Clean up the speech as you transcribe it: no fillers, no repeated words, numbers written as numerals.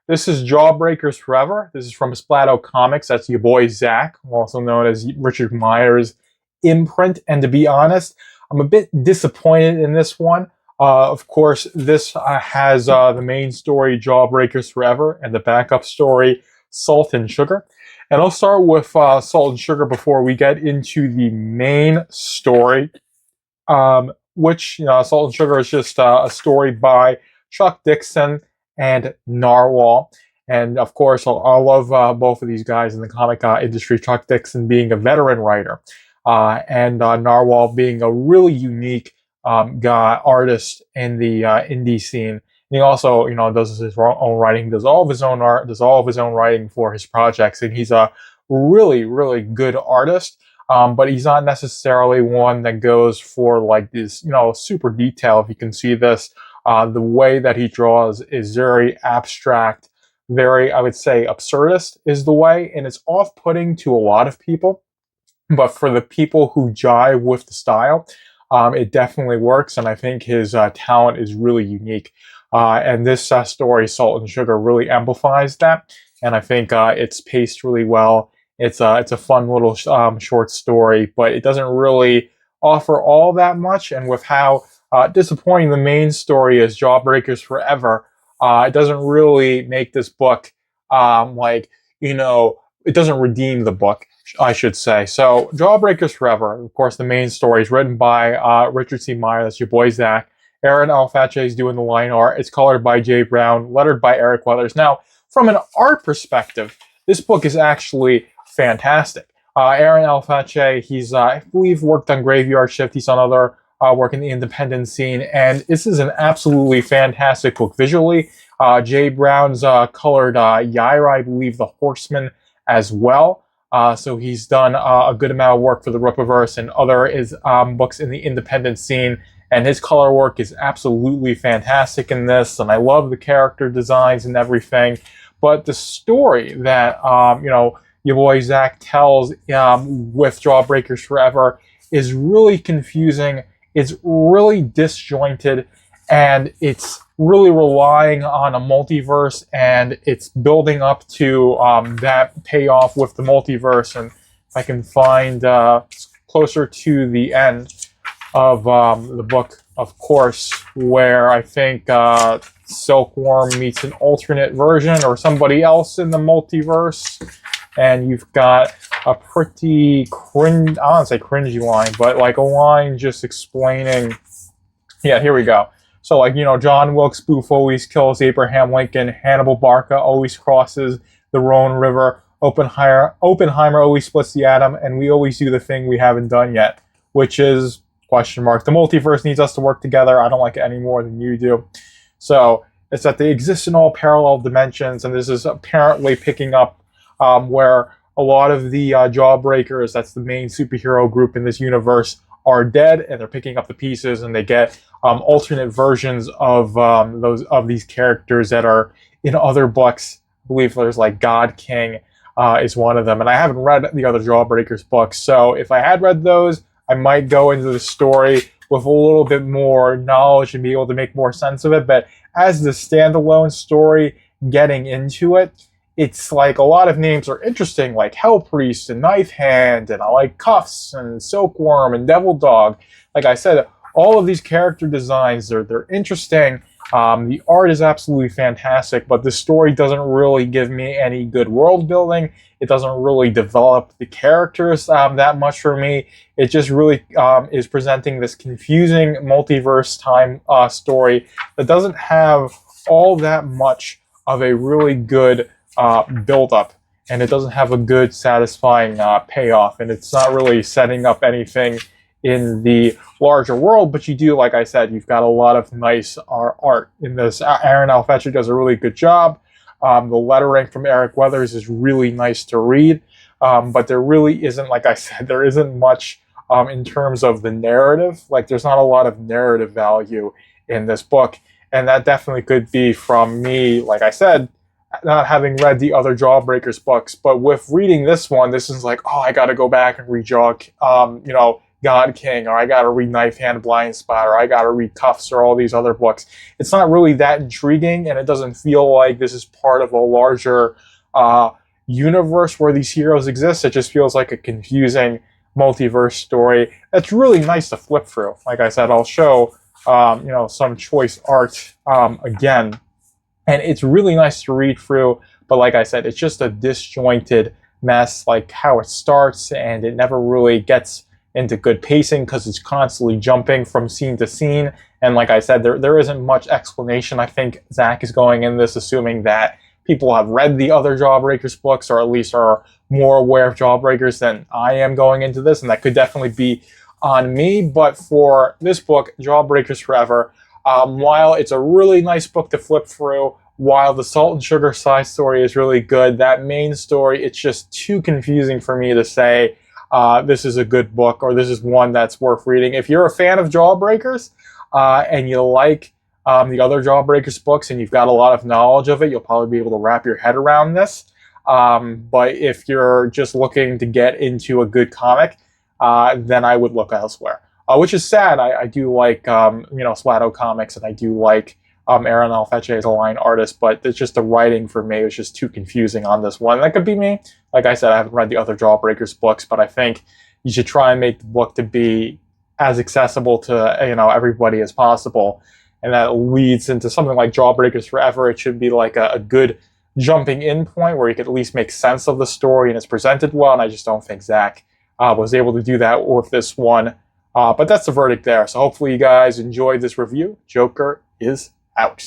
This is Jawbreakers Forever. This is from Splatto Comics. That's your boy Zach, also known as Richard Meyer's imprint. And to be honest, I'm a bit disappointed in this one. Of course, this has the main story, Jawbreakers Forever, and the backup story, Salt and Sugar. And I'll start with Salt and Sugar before we get into the main story, which, Salt and Sugar is just a story by Chuck Dixon and Narwhal. And of course, I love both of these guys in the comic industry, Chuck Dixon being a veteran writer, and Narwhal being a really unique artist in the indie scene. And he also, does his own writing, does all of his own art, does all of his own writing for his projects. And he's a really, really good artist. But he's not necessarily one that goes for like this, super detail. If you can see this, the way that he draws is very abstract, very, I would say, absurdist is the way, and it's off-putting to a lot of people. But for the people who jive with the style, it definitely works, and I think his talent is really unique. And this story, Salt and Sugar, really amplifies that, and I think it's paced really well. It's a fun little short story, but it doesn't really offer all that much. And with how disappointing the main story is, Jawbreakers Forever, it doesn't really make this book it doesn't redeem the book, I should say. So Jawbreakers Forever, of course, the main story is written by Richard C. Meyer. That's your boy Zach. Aaron Alface is doing the line art. It's colored by Jay Brown, lettered by Eric Weathers. Now, from an art perspective, this book is actually fantastic. Aaron Alface, he's, I believe, worked on Graveyard Shift. He's done other work in the independent scene, and this is an absolutely fantastic book visually. Jay Brown's colored Yaira, I believe, the Horseman as well. So he's done a good amount of work for the Rippaverse and other books in the independent scene, and his color work is absolutely fantastic in this, and I love the character designs and everything. But the story that, your boy Zach tells with Jawbreakers Forever is really confusing. It's really disjointed, and it's really relying on a multiverse, and it's building up to that payoff with the multiverse. And if I can find closer to the end of the book, of course, where I think Silkworm meets an alternate version or somebody else in the multiverse, and you've got a pretty I don't want to say cringy line, but like a line just explaining, yeah, here we go. So John Wilkes Booth always kills Abraham Lincoln, Hannibal Barca always crosses the Rhone River, Oppenheimer always splits the atom, and we always do the thing we haven't done yet, which is, question mark, the multiverse needs us to work together. I don't like it any more than you do. So it's that they exist in all parallel dimensions, and this is apparently picking up where a lot of the Jawbreakers, that's the main superhero group in this universe, are dead, and they're picking up the pieces, and they get alternate versions of these characters that are in other books. I believe there's like God King is one of them, and I haven't read the other Jawbreakers books, so if I had read those, I might go into the story with a little bit more knowledge and be able to make more sense of it. But as the standalone story, getting into it, it's like a lot of names are interesting, like Hell Priest and Knife Hand, and I like Cuffs and Silkworm and Devil Dog. Like I said, all of these character designs, they're interesting. The art is absolutely fantastic, but the story doesn't really give me any good world building. It doesn't really develop the characters that much for me. It just really is presenting this confusing multiverse time story that doesn't have all that much of a really good build-up, and it doesn't have a good, satisfying payoff, and it's not really setting up anything in the larger world. But you do, like I said, you've got a lot of nice art in this. Aaron Alface does a really good job. The lettering from Eric Weathers is really nice to read, but there really isn't, like I said, there isn't much in terms of the narrative. Like, there's not a lot of narrative value in this book, and that definitely could be from me, like I said, not having read the other Jawbreakers books. But with reading this one, this is like, oh, I got to go back and God King, or I gotta read Knife Hand Blind Spot, or I gotta read Cuffs, or all these other books. It's not really that intriguing, and it doesn't feel like this is part of a larger universe where these heroes exist. It just feels like a confusing multiverse story. It's really nice to flip through. Like I said, I'll show some choice art again, and it's really nice to read through. But like I said, it's just a disjointed mess, like how it starts, and it never really gets into good pacing because it's constantly jumping from scene to scene. And like I said, there isn't much explanation. I think Zach is going in this assuming that people have read the other Jawbreakers books, or at least are more aware of Jawbreakers than I am going into this, and that could definitely be on me. But for this book, Jawbreakers Forever, while it's a really nice book to flip through, while the Salt and Sugar side story is really good, that main story, it's just too confusing for me to say this is a good book, or this is one that's worth reading. If you're a fan of Jawbreakers and you like the other Jawbreakers books and you've got a lot of knowledge of it, you'll probably be able to wrap your head around this. But if you're just looking to get into a good comic, then I would look elsewhere. Which is sad. I do like Splatto Comics, and I do like Aaron Alfeche as a line artist, but it's just the writing for me was just too confusing on this one. That could be me. Like I said, I haven't read the other Jawbreakers books, but I think you should try and make the book to be as accessible to everybody as possible. And that leads into something like Jawbreakers Forever. It should be like a good jumping in point where you could at least make sense of the story and it's presented well. And I just don't think Zach was able to do that with this one. But that's the verdict there. So hopefully you guys enjoyed this review. Joker is out.